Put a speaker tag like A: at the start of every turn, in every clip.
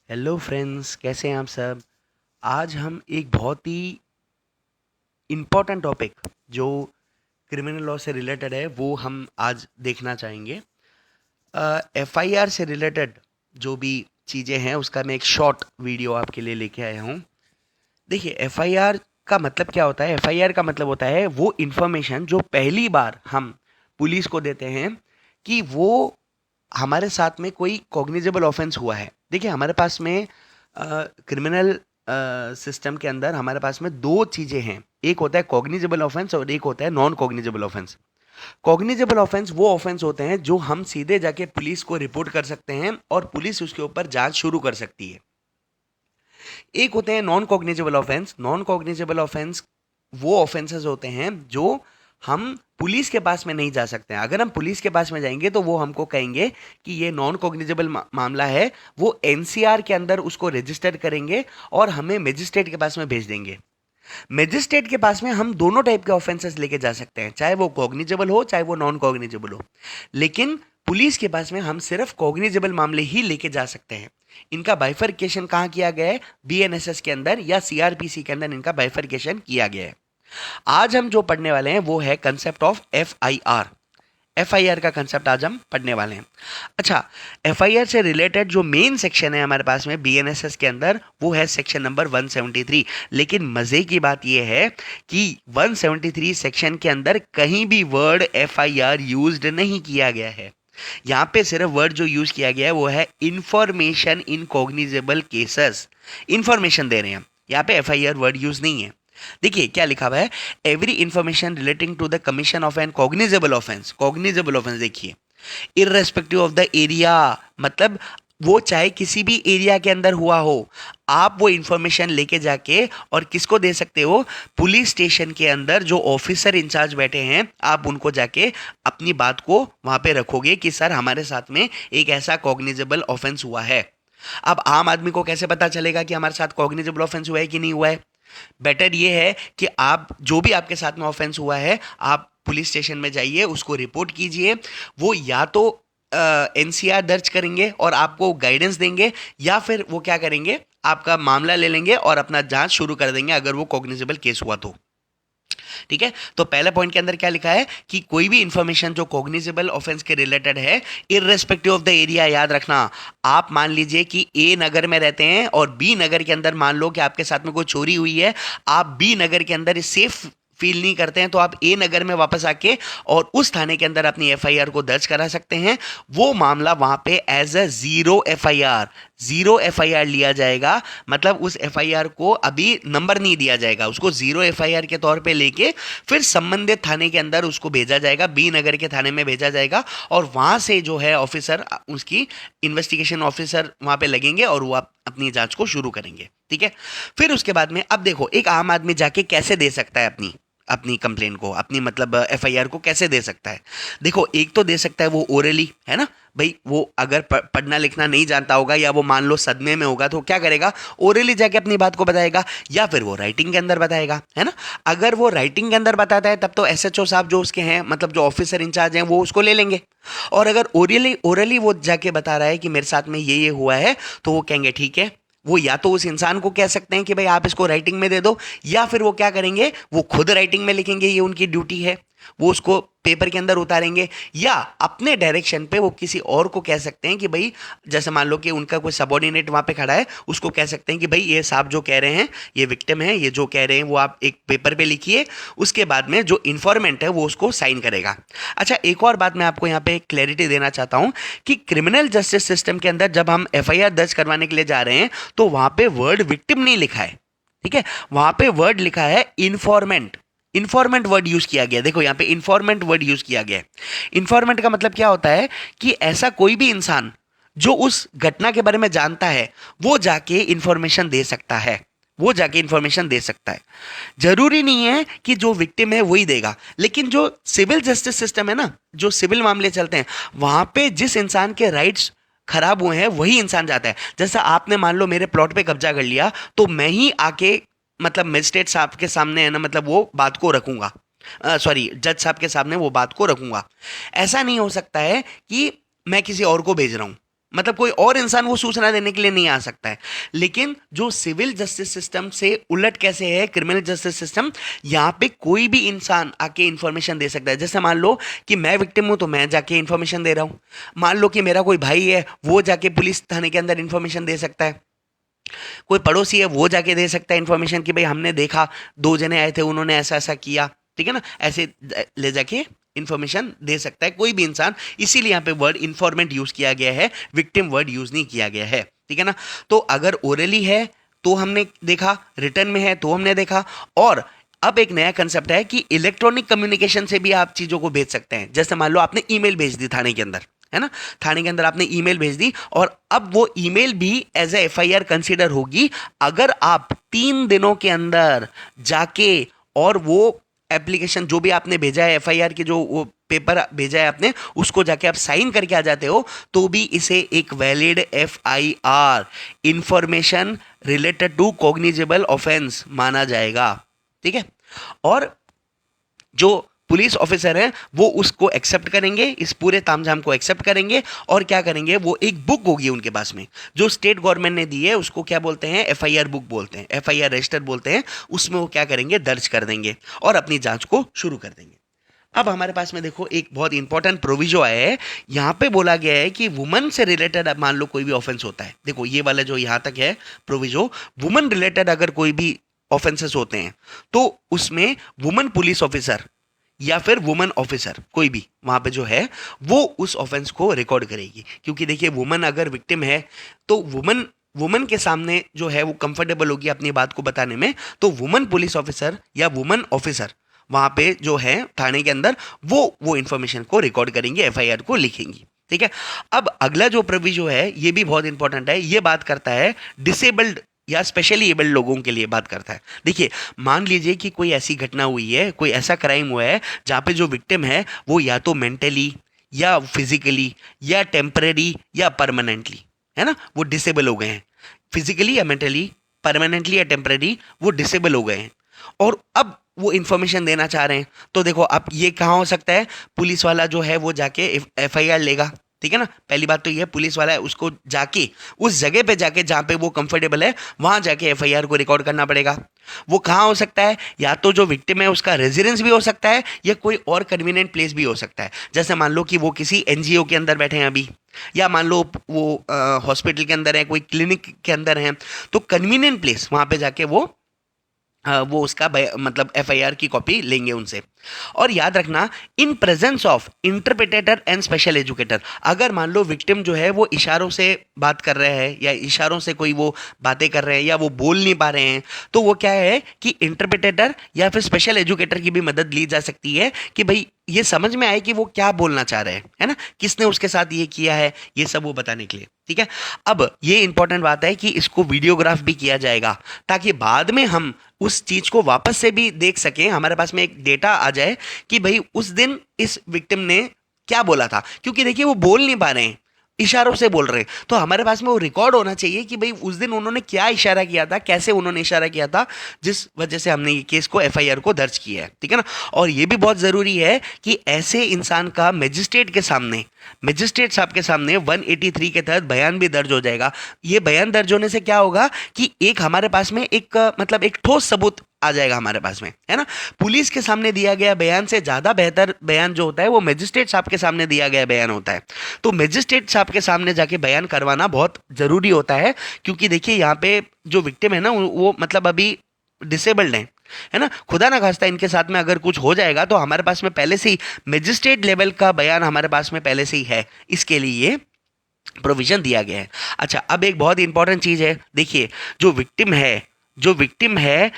A: Hello friends, कैसे हैं आप सब। आज हम एक बहुत ही इम्पोर्टेंट टॉपिक जो क्रिमिनल लॉ से रिलेटेड है वो हम आज देखना चाहेंगे। एफआईआर से रिलेटेड जो भी चीज़ें हैं उसका मैं एक शॉर्ट वीडियो आपके लिए लेके आया हूँ। देखिए, एफआईआर का मतलब क्या होता है। एफआईआर का मतलब होता है वो इन्फॉर्मेशन जो पहली बार हम पुलिस को देते हैं कि वो हमारे साथ में कोई कॉग्निजेबल ऑफेंस हुआ है। देखिए, हमारे पास में क्रिमिनल सिस्टम के अंदर हमारे पास में दो चीज़ें हैं। एक होता है कॉग्निजेबल ऑफेंस और एक होता है non cognizable offence. Cognizable offence वो ऑफेंस होते हैं जो हम सीधे जाके पुलिस को रिपोर्ट कर सकते हैं और पुलिस उसके ऊपर जांच शुरू कर सकती है। एक होते हैं non cognizable offence. Non cognizable offence वो ऑफेंसेस होते हैं जो हम पुलिस के पास में नहीं जा सकते हैं। अगर हम पुलिस के पास में जाएंगे तो वो हमको कहेंगे कि ये नॉन कॉग्निजेबल मामला है। वो एनसीआर के अंदर उसको रजिस्टर करेंगे और हमें मजिस्ट्रेट के पास में भेज देंगे। मजिस्ट्रेट के पास में हम दोनों टाइप के ऑफेंसेस लेके जा सकते हैं, चाहे वो कॉग्निजेबल हो चाहे वो नॉन कॉग्निजेबल हो। लेकिन पुलिस के पास में हम सिर्फ कॉग्निजेबल मामले ही लेके जा सकते हैं। इनका बाइफरकेशन कहाँ किया गया है? बीएनएसएस के अंदर या सीआरपीसी के अंदर इनका बाइफरकेशन किया गया है। आज हम जो पढ़ने वाले हैं वो है कंसेप्ट ऑफ एफआईआर। एफआईआर का कंसेप्ट आज हम पढ़ने वाले हैं। अच्छा, एफआईआर से रिलेटेड जो मेन सेक्शन है हमारे पास में बीएनएसएस के अंदर वो है सेक्शन नंबर 173। लेकिन मजे की बात यह है कि 173 सेक्शन के अंदर कहीं भी वर्ड एफआईआर यूज्ड नहीं किया गया है। यहाँ पे सिर्फ वर्ड जो यूज किया गया है वो है information in cognizable cases. Information दे रहे हैं हम, यहाँ पे एफआईआर वर्ड यूज नहीं है। देखिए क्या लिखा हुआ है, every information relating to the commission of an cognizable offence. Cognizable offence देखिए, इररेस्पेक्टिव ऑफ द एरिया, मतलब वो चाहे किसी भी एरिया के अंदर हुआ हो, आप वो इंफॉर्मेशन लेके जाके और किसको दे सकते हो? पुलिस स्टेशन के अंदर जो ऑफिसर इंचार्ज बैठे हैं, आप उनको जाके अपनी बात को वहां पे रखोगे कि सर हमारे साथ में एक ऐसा कॉग्निजेबल ऑफेंस हुआ है। अब आम आदमी को कैसे पता चलेगा कि हमारे साथ कॉग्निजेबल ऑफेंस हुआ है कि नहीं हुआ है? बेटर ये है कि आप जो भी आपके साथ में ऑफेंस हुआ है, आप पुलिस स्टेशन में जाइए, उसको रिपोर्ट कीजिए। वो या तो एनसीआर दर्ज करेंगे और आपको गाइडेंस देंगे, या फिर वो क्या करेंगे, आपका मामला ले लेंगे और अपना जांच शुरू कर देंगे अगर वो कॉग्निजेबल केस हुआ तो। ठीक है, तो पहले पॉइंट के अंदर क्या लिखा है कि कोई भी इंफॉर्मेशन जो कॉग्निजेबल ऑफेंस के रिलेटेड है, इररेस्पेक्टिव ऑफ द एरिया, याद रखना। आप मान लीजिए कि ए नगर में रहते हैं और बी नगर के अंदर मान लो कि आपके साथ में कोई चोरी हुई है। आप बी नगर के अंदर सेफ फील नहीं करते हैं तो आप ए नगर में वापस आके और उस थाने के अंदर अपनी एफआईआर को दर्ज करा सकते हैं। वो मामला वहां पे एज अ जीरो एफआईआर लिया जाएगा। मतलब उस एफआईआर को अभी नंबर नहीं दिया जाएगा, उसको जीरो एफआईआर के तौर पे लेके फिर संबंधित थाने के अंदर उसको भेजा जाएगा, बी नगर के थाने में भेजा जाएगा। और वहां से जो है ऑफिसर, उसकी इन्वेस्टिगेशन ऑफिसर वहां पे लगेंगे और वो अपनी जांच को शुरू करेंगे। ठीक है, फिर उसके बाद में अब देखो, एक आम आदमी जाके कैसे दे सकता है अपनी अपनी कंप्लेन को, अपनी मतलब एफआईआर को कैसे दे सकता है? देखो, एक तो दे सकता है वो ओरली, है ना भाई। वो अगर पढ़ना लिखना नहीं जानता होगा या वो मान लो सदमे में होगा तो क्या करेगा? ओरली जाके अपनी बात को बताएगा, या फिर वो राइटिंग के अंदर बताएगा, है ना। अगर वो राइटिंग के अंदर बताता है तब तो एसएचओ साहब जो उसके हैं, मतलब जो ऑफिसर इंचार्ज हैं, वो उसको ले लेंगे। और अगर ओरली ओरली वो जाके बता रहा है कि मेरे साथ में ये हुआ है, तो वो कहेंगे ठीक है। वो या तो उस इंसान को कह सकते हैं कि भाई आप इसको राइटिंग में दे दो, या फिर वो क्या करेंगे, वो खुद राइटिंग में लिखेंगे, ये उनकी ड्यूटी है, वो उसको पेपर के अंदर उतारेंगे। या अपने डायरेक्शन पे वो किसी और को कह सकते हैं कि भाई, जैसे मान लो कि उनका कोई सबॉर्डिनेट वहां पे खड़ा है, उसको कह सकते हैं कि भाई ये साहब जो कह रहे हैं, ये विक्टिम है, ये जो कह रहे हैं वो आप एक पेपर पे लिखिए। उसके बाद में जो इन्फॉर्मेंट है वो उसको साइन करेगा। अच्छा, एक और बात मैं आपको यहाँ पे क्लैरिटी देना चाहता हूँ कि क्रिमिनल जस्टिस सिस्टम के अंदर जब हम एफआईआर दर्ज करवाने के लिए जा रहे हैं तो वहां पे वर्ड विक्टिम नहीं लिखा है। ठीक है, वहां पे वर्ड लिखा है इन्फॉर्मेंट। इन्फॉर्मेंट वर्ड यूज किया गया, देखो यहाँ पे इन्फॉर्मेंट वर्ड यूज किया गया है। इन्फॉर्मेंट का मतलब क्या होता है कि ऐसा कोई भी इंसान जो उस घटना के बारे में जानता है, वो जाके इंफॉर्मेशन दे सकता है। वो जाके इंफॉर्मेशन दे सकता है। जरूरी नहीं है कि जो विक्टिम है वही देगा, लेकिन जो सिविल जस्टिस सिस्टम है ना, जो सिविल मामले चलते हैं, वहां पे जिस इंसान के राइट्स खराब हुए हैं वही इंसान जाता है। जैसा आपने मान लो मेरे प्लॉट पे कब्जा कर लिया, तो मैं ही आके मतलब मजिस्ट्रेट साहब के सामने, है ना, मतलब वो बात को रखूंगा, सॉरी जज साहब के सामने वो बात को रखूंगा। ऐसा नहीं हो सकता है कि मैं किसी और को भेज रहा हूं। मतलब कोई और इंसान वो सूचना देने के लिए नहीं आ सकता है। लेकिन जो सिविल जस्टिस सिस्टम से उलट कैसे है क्रिमिनल जस्टिस सिस्टम, यहाँ पे कोई भी इंसान आके इंफॉर्मेशन दे सकता है। जैसे मान लो कि मैं विक्टिम हूं तो मैं जाके इंफॉर्मेशन दे रहा हूं, मान लो कि मेरा कोई भाई है वो जाके पुलिस थाने के अंदर इंफॉर्मेशन दे सकता है, कोई पड़ोसी है वो जाके दे सकता है इन्फॉर्मेशन कि भाई हमने देखा 2 जने आए थे उन्होंने ऐसा ऐसा किया, ठीक है ना, ऐसे ले जाके इन्फॉर्मेशन दे सकता है कोई भी इंसान। इसीलिए यहाँ पे वर्ड इन्फॉर्मेंट यूज किया गया है, विक्टिम वर्ड यूज नहीं किया गया है, ठीक है ना। तो अगर ओरली है तो हमने देखा, रिटर्न में है तो हमने देखा, और अब एक नया कंसेप्ट है कि इलेक्ट्रॉनिक कम्युनिकेशन से भी आप चीजों को भेज सकते हैं। जैसे मान लो आपने ईमेल भेज दी थाने के अंदर, है ना, थाने के अंदर आपने ईमेल भेज दी, और अब वो ईमेल भी एज ए एफआईआर कंसीडर होगी अगर आप 3 दिनों के अंदर जाके और वो एप्लीकेशन जो भी आपने भेजा है एफआईआर की, जो वो पेपर भेजा है आपने, उसको जाके आप साइन करके आ जाते हो, तो भी इसे एक valid FIR, information related to cognizable offence माना जाएगा, ठीक है। और जो पुलिस ऑफिसर हैं वो उसको एक्सेप्ट करेंगे, इस पूरे तामझाम को एक्सेप्ट करेंगे, और क्या करेंगे, वो एक बुक होगी उनके पास में जो स्टेट गवर्नमेंट ने दी है, उसको क्या बोलते हैं, एफआईआर बुक बोलते हैं, एफआईआर रजिस्टर बोलते हैं, उसमें वो क्या करेंगे, दर्ज कर देंगे और अपनी जांच को शुरू कर देंगे। अब हमारे पास में देखो एक बहुत इंपॉर्टेंट प्रोविजो आया है, यहाँ पे बोला गया है कि वुमन से रिलेटेड मान लो कोई भी ऑफेंस होता है, देखो ये वाला जो यहाँ तक है प्रोविजो, वुमन रिलेटेड अगर कोई भी ऑफेंसेस होते हैं तो उसमें वुमन पुलिस ऑफिसर या फिर वुमन ऑफिसर कोई भी वहां पे जो है वो उस ऑफेंस को रिकॉर्ड करेगी। क्योंकि देखिए वुमन अगर विक्टिम है तो वुमन वुमन के सामने जो है वो कंफर्टेबल होगी अपनी बात को बताने में, तो वुमन पुलिस ऑफिसर या वुमन ऑफिसर वहां पे जो है थाने के अंदर वो इंफॉर्मेशन को रिकॉर्ड करेंगे, एफआईआर को लिखेंगी, ठीक है। अब अगला जो प्रोविजो है ये भी बहुत इंपॉर्टेंट है, ये बात करता है डिसेबल्ड या स्पेशली एबल्ड लोगों के लिए बात करता है। देखिए मान लीजिए कि कोई ऐसी घटना हुई है, कोई ऐसा क्राइम हुआ है जहाँ पे जो विक्टिम है वो या तो मेंटली या फिजिकली या टेम्परेरी या परमानेंटली, है ना, वो डिसेबल हो गए हैं, फिजिकली या मेंटली, परमानेंटली या टेम्परेरी वो डिसेबल हो गए हैं, और अब वो इंफॉर्मेशन देना चाह रहे हैं। तो देखो अब ये कहाँ हो सकता है, पुलिस वाला जो है वो जाके एफआईआर लेगा, ठीक है ना। पहली बात तो ये है पुलिस वाला है उसको जाके उस जगह पे जाके जहाँ पे वो कंफर्टेबल है वहां जाके एफआईआर को रिकॉर्ड करना पड़ेगा। वो कहाँ हो सकता है, या तो जो विक्टिम है उसका रेजिडेंस भी हो सकता है या कोई और कन्वीनियंट प्लेस भी हो सकता है। जैसे मान लो कि वो किसी एनजीओ के अंदर बैठे हैं अभी, या मान लो वो हॉस्पिटल के अंदर है, कोई क्लिनिक के अंदर है, तो कन्वीनियंट प्लेस वहां पे जाके वो उसका मतलब एफआईआर की कॉपी लेंगे उनसे। और याद रखना in presence of interpreter and special educator, अगर मान लो विक्टिम जो है वो इशारों से बात कर रहे हैं या इशारों से कोई वो बातें कर रहे हैं या वो बोल नहीं पा रहे हैं, तो वो क्या है कि इंटरप्रिटेटर या फिर स्पेशल एजुकेटर की भी मदद ली जा सकती है कि भाई ये समझ में आए कि वो क्या बोलना चाह रहे हैं, है ना, किसने उसके साथ ये किया है, ये सब वो बताने के लिए, ठीक है। अब ये इंपॉर्टेंट बात है कि इसको वीडियोग्राफ भी किया जाएगा ताकि बाद में हम उस चीज को वापस से भी देख सकें, हमारे पास में एक डेटा आ जाए कि भाई उस दिन इस विक्टिम ने क्या बोला था। क्योंकि देखिए वो बोल नहीं पा रहे हैं, इशारों से बोल रहे हैं, तो हमारे पास में वो रिकॉर्ड होना चाहिए कि भाई उस दिन उन्होंने क्या इशारा किया था, कैसे उन्होंने इशारा किया था, जिस वजह से हमने ये केस को एफआईआर को दर्ज किया है, ठीक है ना। और ये भी बहुत जरूरी है कि ऐसे इंसान का मजिस्ट्रेट के सामने, मजिस्ट्रेट साहब के सामने 183 के तहत बयान भी दर्ज हो जाएगा। ये बयान दर्ज होने से क्या होगा कि एक हमारे पास में एक मतलब एक ठोस सबूत आ जाएगा हमारे पास में, है ना। पुलिस के सामने दिया गया बयान से ज्यादा बेहतर बयान जो होता है वो मजिस्ट्रेट साहब के सामने दिया गया बयान होता है। तो मजिस्ट्रेट साहब के सामने जाके बयान करवाना बहुत जरूरी होता है, क्योंकि देखिए यहाँ पे जो विक्टिम है ना वो मतलब अभी डिसेबल्ड है ना, खुदा ना खास्ता इनके साथ में अगर कुछ हो जाएगा तो हमारे पास में पहले से ही मजिस्ट्रेट लेवल का बयान हमारे पास में पहले से ही है, इसके लिए ये प्रोविजन दिया गया है। अच्छा अब एक बहुत इंपॉर्टेंट चीज है, देखिए जो विक्टिम है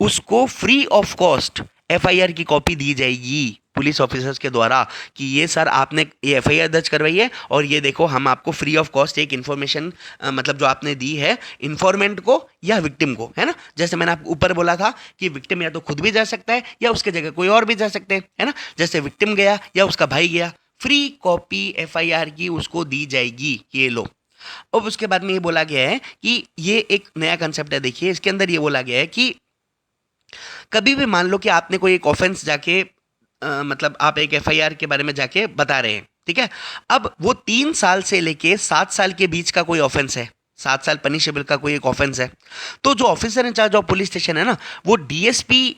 A: उसको फ्री ऑफ कॉस्ट एफआईआर की कॉपी दी जाएगी पुलिस ऑफिसर्स के द्वारा कि ये सर आपने ये एफआईआर दर्ज करवाई है और ये देखो हम आपको फ्री ऑफ कॉस्ट एक इन्फॉर्मेशन मतलब जो आपने दी है इन्फॉर्मेंट को या विक्टिम को, है ना। जैसे मैंने आपको ऊपर बोला था कि विक्टिम या तो खुद भी जा सकता है या उसके जगह कोई और भी जा सकते हैं, है ना। जैसे विक्टिम गया या उसका भाई गया, फ्री कॉपी एफआईआर की उसको दी जाएगी, ये लो। अब उसके बाद में ये बोला गया है कि ये एक नया कंसेप्ट है, देखिए इसके अंदर ये बोला गया है कि कभी भी मान लो कि आपने कोई एक ऑफेंस जाके मतलब आप एक एफआईआर के बारे में जाके बता रहे हैं, ठीक है। अब वो 3 साल से लेके 7 साल के बीच का कोई ऑफेंस है, 7 साल पनिशेबल का कोई एक ऑफेंस है, तो जो officer in-charge of police station है ना, वो डीएसपी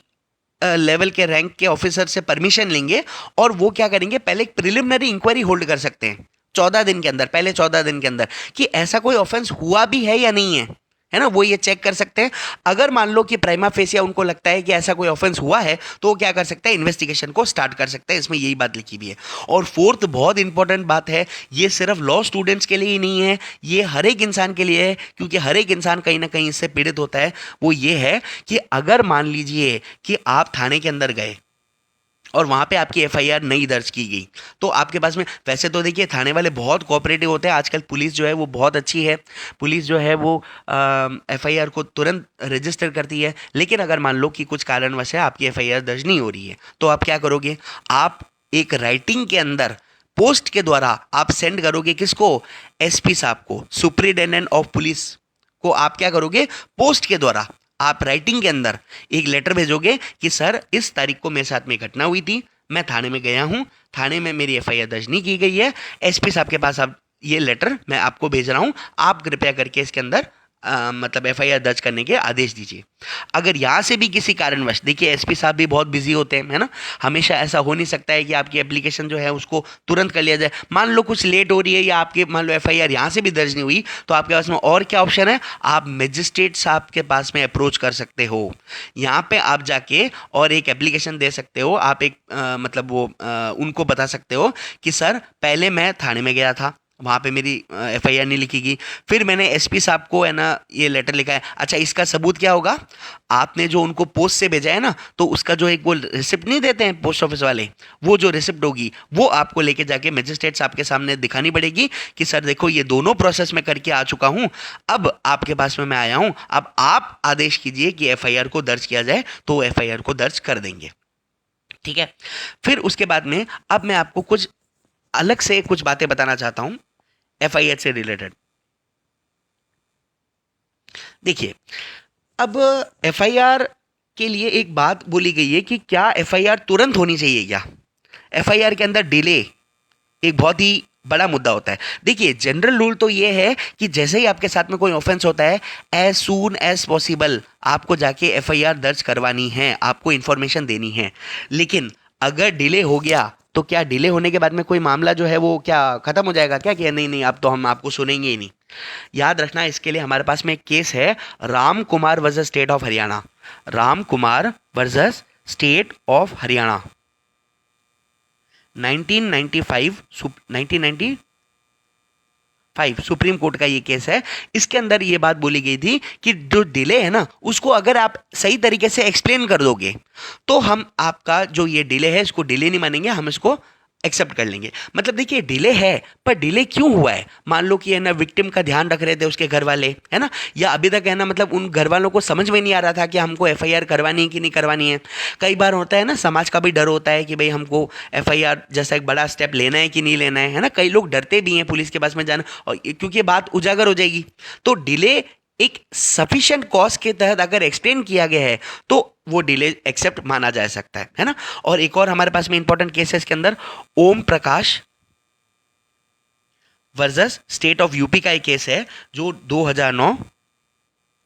A: लेवल के रैंक के ऑफिसर से परमिशन लेंगे और वो क्या करेंगे, पहले एक प्रिलिमिनरी इंक्वायरी होल्ड कर सकते हैं 14 दिन के अंदर, पहले 14 दिन के अंदर, कि ऐसा कोई ऑफेंस हुआ भी है या नहीं है ना, वो ये चेक कर सकते हैं। अगर मान लो कि प्राइमा फेसिया उनको लगता है कि ऐसा कोई ऑफेंस हुआ है, तो वो क्या कर सकते हैं, इन्वेस्टिगेशन को स्टार्ट कर सकते हैं। इसमें यही बात लिखी हुई है। और फोर्थ बहुत इंपॉर्टेंट बात है, ये सिर्फ लॉ स्टूडेंट्स के लिए ही नहीं है, ये हर एक इंसान के लिए है, क्योंकि हर एक इंसान कहीं ना कहीं इससे पीड़ित होता है। वो ये है कि अगर मान लीजिए कि आप थाने के अंदर गए और वहाँ पे आपकी एफआईआर नहीं दर्ज की गई, तो आपके पास में, वैसे तो देखिए थाने वाले बहुत कोऑपरेटिव होते हैं, आजकल पुलिस जो है वो बहुत अच्छी है, पुलिस जो है वो एफआईआर को तुरंत रजिस्टर करती है। लेकिन अगर मान लो कि कुछ कारणवश है आपकी एफआईआर दर्ज नहीं हो रही है, तो आप क्या करोगे, आप एक राइटिंग के अंदर पोस्ट के द्वारा आप सेंड करोगे, किसको, एसपी साहब को, सुप्रिटेंडेंट ऑफ पुलिस को आप क्या करोगे, पोस्ट के द्वारा आप राइटिंग के अंदर एक लेटर भेजोगे कि सर इस तारीख को मेरे साथ में घटना हुई थी, मैं थाने में गया हूं, थाने में मेरी एफआईआर दर्ज नहीं की गई है, एसपी साहब के पास आप ये लेटर मैं आपको भेज रहा हूं, आप कृपया करके इसके अंदर मतलब एफआईआर दर्ज करने के आदेश दीजिए। अगर यहाँ से भी किसी कारणवश, देखिए एसपी साहब भी बहुत बिजी होते हैं, है ना, हमेशा ऐसा हो नहीं सकता है कि आपकी एप्लीकेशन जो है उसको तुरंत कर लिया जाए। मान लो कुछ लेट हो रही है या आपके मान लो एफआईआर यहाँ से भी दर्ज नहीं हुई, तो आपके पास में और क्या ऑप्शन है, आप मजिस्ट्रेट साहब के पास में अप्रोच कर सकते हो। यहाँ पे आप जाके और एक एप्लीकेशन दे सकते हो, आप एक मतलब वो उनको बता सकते हो कि सर पहले मैं थाने में गया था, वहाँ पे मेरी एफआईआर नहीं लिखी गई, फिर मैंने एसपी साहब को है ना ये लेटर लिखा है। अच्छा, इसका सबूत क्या होगा, आपने जो उनको पोस्ट से भेजा है ना, तो उसका जो एक वो रिसिप्ट नहीं देते हैं पोस्ट ऑफिस वाले, वो जो रिसिप्ट होगी वो आपको लेके जाके मजिस्ट्रेट साहब के सामने दिखानी पड़ेगी कि सर देखो ये दोनों प्रोसेस में करके आ चुका हूँ, अब आपके पास में मैं आया हूँ, अब आप आदेश कीजिए कि एफआईआर को दर्ज किया जाए, तो एफआईआर को दर्ज कर देंगे। ठीक है। फिर उसके बाद में अब मैं आपको कुछ अलग से कुछ बातें बताना चाहता हूं एफआईआर से रिलेटेड। देखिए, अब एफआईआर के लिए एक बात बोली गई है कि क्या एफआईआर तुरंत होनी चाहिए क्या, एफआईआर के अंदर डिले एक बहुत ही बड़ा मुद्दा होता है। देखिए, जनरल रूल तो ये है कि जैसे ही आपके साथ में कोई ऑफेंस होता है, एज सून एज पॉसिबल आपको जाके एफआईआर दर्ज करवानी है, आपको इंफॉर्मेशन देनी है। लेकिन अगर डिले हो गया, तो क्या डिले होने के बाद में कोई मामला जो है वो क्या खत्म हो जाएगा क्या, कि नहीं नहीं अब तो हम आपको सुनेंगे ही नहीं। याद रखना, इसके लिए हमारे पास में एक केस है, Ram Kumar versus state of Haryana, Ram Kumar versus state of Haryana, 1995 supreme court का ये केस है। इसके अंदर ये बात बोली गई थी कि जो डिले है ना, उसको अगर आप सही तरीके से एक्सप्लेन कर दोगे, तो हम आपका जो ये डिले है इसको डिले नहीं मानेंगे, हम इसको एक्सेप्ट कर लेंगे। मतलब देखिए, डिले है, पर डिले क्यों हुआ है, मान लो कि है ना विक्टिम का ध्यान रख रहे थे उसके घर वाले, है ना, या अभी तक है ना मतलब उन घर वालों को समझ में नहीं आ रहा था कि हमको एफआईआर करवानी है कि नहीं करवानी है। कई बार होता है ना, समाज का भी डर होता है कि भाई हमको एफआईआर जैसा एक बड़ा स्टेप लेना है कि नहीं लेना है ना, कई लोग डरते भी हैं पुलिस के पास में जाना, और क्योंकि ये बात उजागर हो जाएगी। तो डिले एक सफिशिएंट कॉज के तहत अगर एक्सप्लेन किया गया है, तो वो डिले एक्सेप्ट माना जा सकता है ना। और एक और हमारे पास में इंपॉर्टेंट केस है इसके अंदर, Om Prakash versus state of UP का एक केस है, जो 2009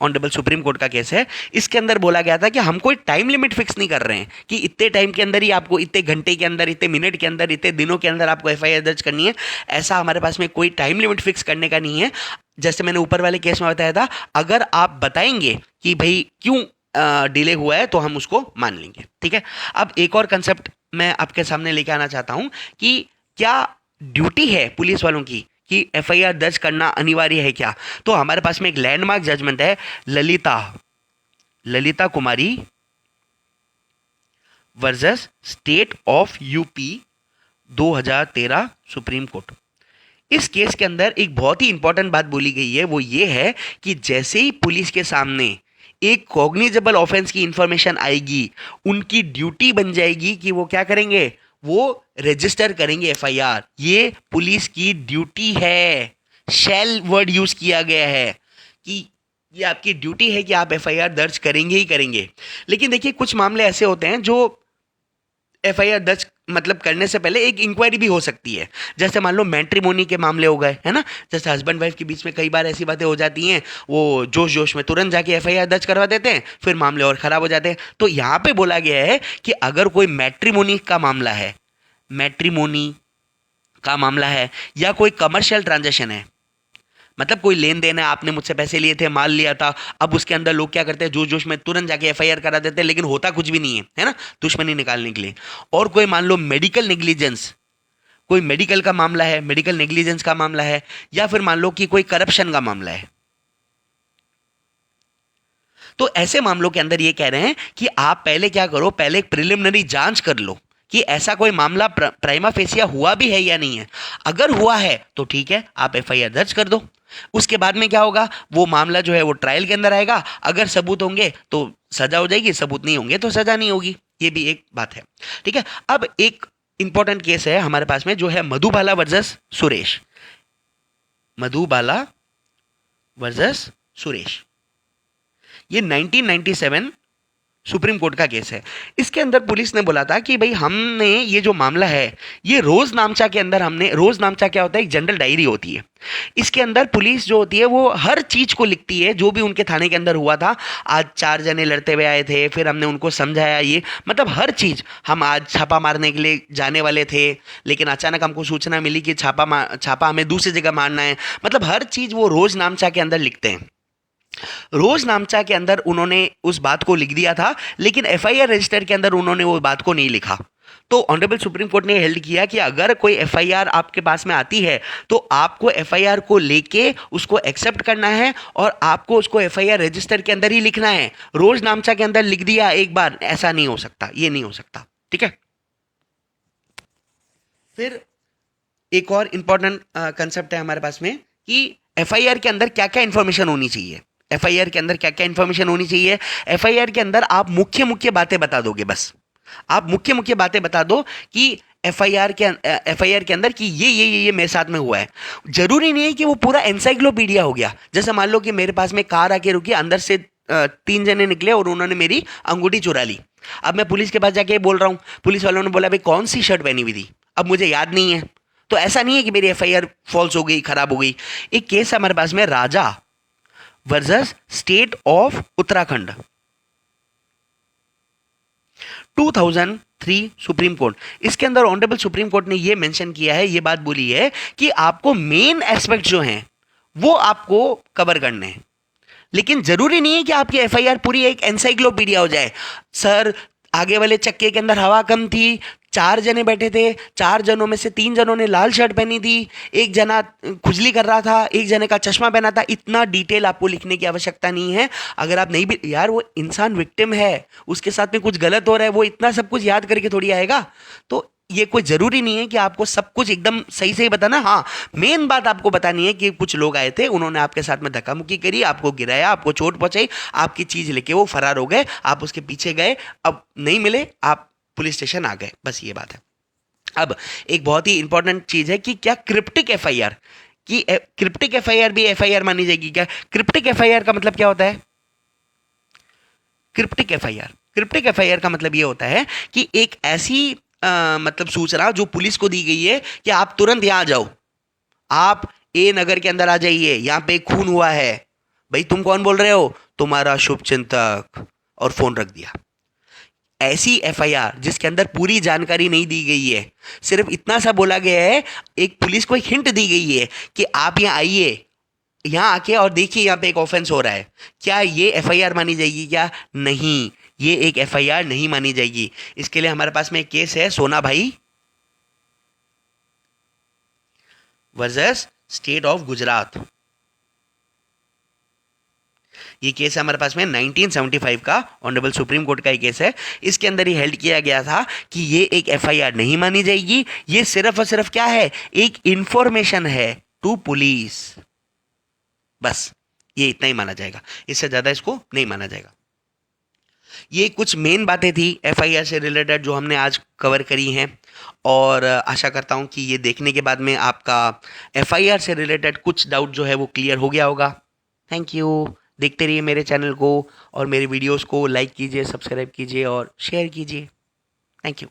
A: ऑनरेबल सुप्रीम कोर्ट का केस है। इसके अंदर बोला गया था कि हम कोई टाइम लिमिट फिक्स नहीं कर रहे हैं कि इतने टाइम के अंदर ही आपको, इतने घंटे के अंदर, इतने मिनट के अंदर, इतने दिनों के अंदर आपको एफआईआर दर्ज करनी है। ऐसा हमारे पास में कोई टाइम लिमिट फिक्स करने का नहीं है। जैसे मैंने ऊपर वाले केस में बताया था, अगर आप बताएंगे कि भाई क्यों डिले हुआ है, तो हम उसको मान लेंगे। ठीक है। अब एक और कंसेप्ट मैं आपके सामने लेके आना चाहता हूं कि क्या ड्यूटी है पुलिस वालों की कि एफआईआर दर्ज करना अनिवार्य है क्या। तो हमारे पास में एक लैंडमार्क जजमेंट है, Lalita Kumari versus state of UP 2013 supreme court. इस केस के अंदर एक बहुत ही इंपॉर्टेंट बात बोली गई है, वो ये है कि जैसे ही पुलिस के सामने एक कॉग्निजेबल ऑफेंस की इंफॉर्मेशन आएगी, उनकी ड्यूटी बन जाएगी कि वो क्या करेंगे, वो रजिस्टर करेंगे एफआईआर। ये पुलिस की ड्यूटी है, शैल वर्ड यूज किया गया है कि ये आपकी ड्यूटी है कि आप एफआईआर दर्ज करेंगे ही करेंगे। लेकिन देखिए, कुछ मामले ऐसे होते हैं जो एफआईआर दर्ज मतलब करने से पहले एक इंक्वायरी भी हो सकती है। जैसे मान लो मैट्रिमोनी के मामले हो गए, है ना, जैसे हस्बैंड वाइफ के बीच में कई बार ऐसी बातें हो जाती हैं, वो जोश जोश में तुरंत जाके एफआईआर दर्ज करवा देते हैं, फिर मामले और खराब हो जाते हैं। तो यहाँ पे बोला गया है कि अगर कोई मैट्रिमोनी का मामला है, मैट्रिमोनी का मामला है, या कोई कमर्शियल ट्रांजेक्शन है, मतलब कोई लेन देन है, आपने मुझसे पैसे लिए थे, माल लिया था, अब उसके अंदर लोग क्या करते हैं, जोश जोश में तुरंत जाके एफआईआर करा देते हैं, लेकिन होता कुछ भी नहीं है ना, दुश्मनी निकालने के लिए। और कोई मान लो मेडिकल नेग्लिजेंस, कोई मेडिकल का मामला है, मेडिकल नेग्लिजेंस का मामला है, या फिर मान लो कि कोई करप्शन का मामला है, तो ऐसे मामलों के अंदर ये कह रहे हैं कि आप पहले क्या करो, पहले एक प्रिलिमिनरी जांच कर लो कि ऐसा कोई मामला प्राइमा फेसिया हुआ भी है या नहीं है। अगर हुआ है तो ठीक है, आप एफआईआर दर्ज कर दो। उसके बाद में क्या होगा, वो मामला जो है वो ट्रायल के अंदर आएगा। अगर सबूत होंगे तो सजा हो जाएगी, सबूत नहीं होंगे तो सजा नहीं होगी। ये भी एक बात है, ठीक है। अब एक इंपॉर्टेंट केस है हमारे पास में, जो है मधुबाला वर्सेस सुरेश। मधुबाला वर्सेस सुरेश, ये 1997 सुप्रीम कोर्ट का केस है। इसके अंदर पुलिस ने बोला था कि भाई हमने ये जो मामला है, ये रोज नामचा के अंदर हमने, रोज नामचा क्या होता है, एक जनरल डायरी होती है। इसके अंदर पुलिस जो होती है वो हर चीज को लिखती है जो भी उनके थाने के अंदर हुआ था। आज 4 जने लड़ते हुए आए थे, फिर हमने उनको समझाया, ये मतलब हर चीज। हम आज छापा मारने के लिए जाने वाले थे, लेकिन अचानक हमको सूचना मिली कि छापा हमें दूसरी जगह मारना है। मतलब हर चीज वो रोज नामचा के अंदर लिखते हैं। रोज नामचा के अंदर उन्होंने उस बात को लिख दिया था, लेकिन एफआईआर रजिस्टर के अंदर उन्होंने वो बात को नहीं लिखा। तो ऑनरेबल सुप्रीम कोर्ट ने हेल्ड किया कि अगर कोई एफआईआर आपके पास में आती है तो आपको एफआईआर को लेके उसको एक्सेप्ट करना है और आपको उसको एफआईआर रजिस्टर के अंदर ही लिखना है। रोज नामचा के अंदर लिख दिया एक बार, ऐसा नहीं हो सकता, ये नहीं हो सकता, ठीक है। फिर एक और इंपॉर्टेंट कंसेप्ट है हमारे पास में कि एफआईआर के अंदर क्या क्या इंफॉर्मेशन होनी चाहिए। एफआईआर के अंदर क्या क्या इंफॉर्मेशन होनी चाहिए। एफआईआर के अंदर आप मुख्य मुख्य बातें बता दोगे, बस आप मुख्य मुख्य बातें बता दो कि एफआईआर के अंदर कि ये मेरे साथ में हुआ है। जरूरी नहीं है कि वो पूरा एनसाइक्लोपीडिया हो गया। जैसे मान लो कि मेरे पास में कार आके रुकी, अंदर से 3 जने निकले और उन्होंने मेरी अंगूठी चुरा ली। अब मैं पुलिस के पास जाके बोल रहा हूँ, पुलिस वालों ने बोला भाई कौन सी शर्ट पहनी हुई थी, अब मुझे याद नहीं है। तो ऐसा नहीं है कि मेरी एफआईआर फॉल्स हो गई, खराब हो गई। एक केस है हमारे पास में, Raja versus state of Uttarakhand, 2003 supreme court. इसके अंदर ऑनरेबल सुप्रीम कोर्ट ने यह मेंशन किया है, यह बात बोली है कि आपको मेन एस्पेक्ट जो हैं वो आपको कवर करने हैं, लेकिन जरूरी नहीं है कि आपकी एफआईआर पूरी एक एनसाइक्लोपीडिया हो जाए। सर, आगे वाले चक्के के अंदर हवा कम थी, 4 जने बैठे थे, 4 जनों में से 3 जनों ने लाल शर्ट पहनी थी, एक जना खुजली कर रहा था, एक जने का चश्मा पहना था। इतना डिटेल आपको लिखने की आवश्यकता नहीं है। अगर आप नहीं भी, यार वो इंसान विक्टिम है, उसके साथ में कुछ गलत हो रहा है, वो इतना सब कुछ याद करके थोड़ी आएगा। तो ये कोई जरूरी नहीं है कि आपको सब कुछ एकदम सही से ही बताना। हाँ, मेन बात आपको बतानी है कि कुछ लोग आए थे, उन्होंने आपके साथ में धक्का मुक्की करी, आपको गिराया, आपको चोट पहुंचाई, आपकी चीज लेके वो फरार हो गए, आप उसके पीछे गए, अब नहीं मिले, आप पुलिस स्टेशन आ गए, बस ये बात है। अब एक बहुत ही इंपॉर्टेंट चीज है कि क्या क्रिप्टिक एफआईआर, कि क्रिप्टिक एफआईआर भी एफआईआर मानी जाएगी क्या। क्रिप्टिक एफआईआर का मतलब क्या होता है। क्रिप्टिक एफआईआर का मतलब ये होता है कि एक ऐसी मतलब सूचना जो पुलिस को दी गई है कि आप तुरंत यहां आ जाओ, आप ए नगर के अंदर आ जाइए, यहां पे खून हुआ है। भाई तुम कौन बोल रहे हो, तुम्हारा शुभ चिंतक, और फोन रख दिया। ऐसी एफआईआर जिसके अंदर पूरी जानकारी नहीं दी गई है, सिर्फ इतना सा बोला गया है, एक पुलिस को एक हिंट दी गई है कि आप यहाँ आइए, यहाँ आके और देखिए यहाँ पे एक ऑफेंस हो रहा है, क्या ये एफआईआर मानी जाएगी क्या। नहीं, ये एक एफआईआर नहीं मानी जाएगी। इसके लिए हमारे पास में एक केस है, सोना भाई वर्सेस स्टेट ऑफ गुजरात। ये केस है हमारे पास में 1975 का, ऑनरेबल सुप्रीम कोर्ट का ये केस है। इसके अंदर ही हेल्ड किया गया था कि ये एक एफआईआर नहीं मानी जाएगी, ये सिर्फ और सिर्फ क्या है, एक इंफॉर्मेशन है टू पुलिस, बस ये इतना ही माना जाएगा, इससे ज्यादा इसको नहीं माना जाएगा। ये कुछ मेन बातें थी एफआईआर से रिलेटेड जो हमने आज कवर करी हैं, और आशा करता हूं कि ये देखने के बाद में आपका एफआईआर से रिलेटेड कुछ डाउट जो है वो क्लियर हो गया होगा। Thank you. देखते रहिए मेरे चैनल को और मेरे वीडियोस को लाइक कीजिए, सब्सक्राइब कीजिए और शेयर कीजिए। Thank you.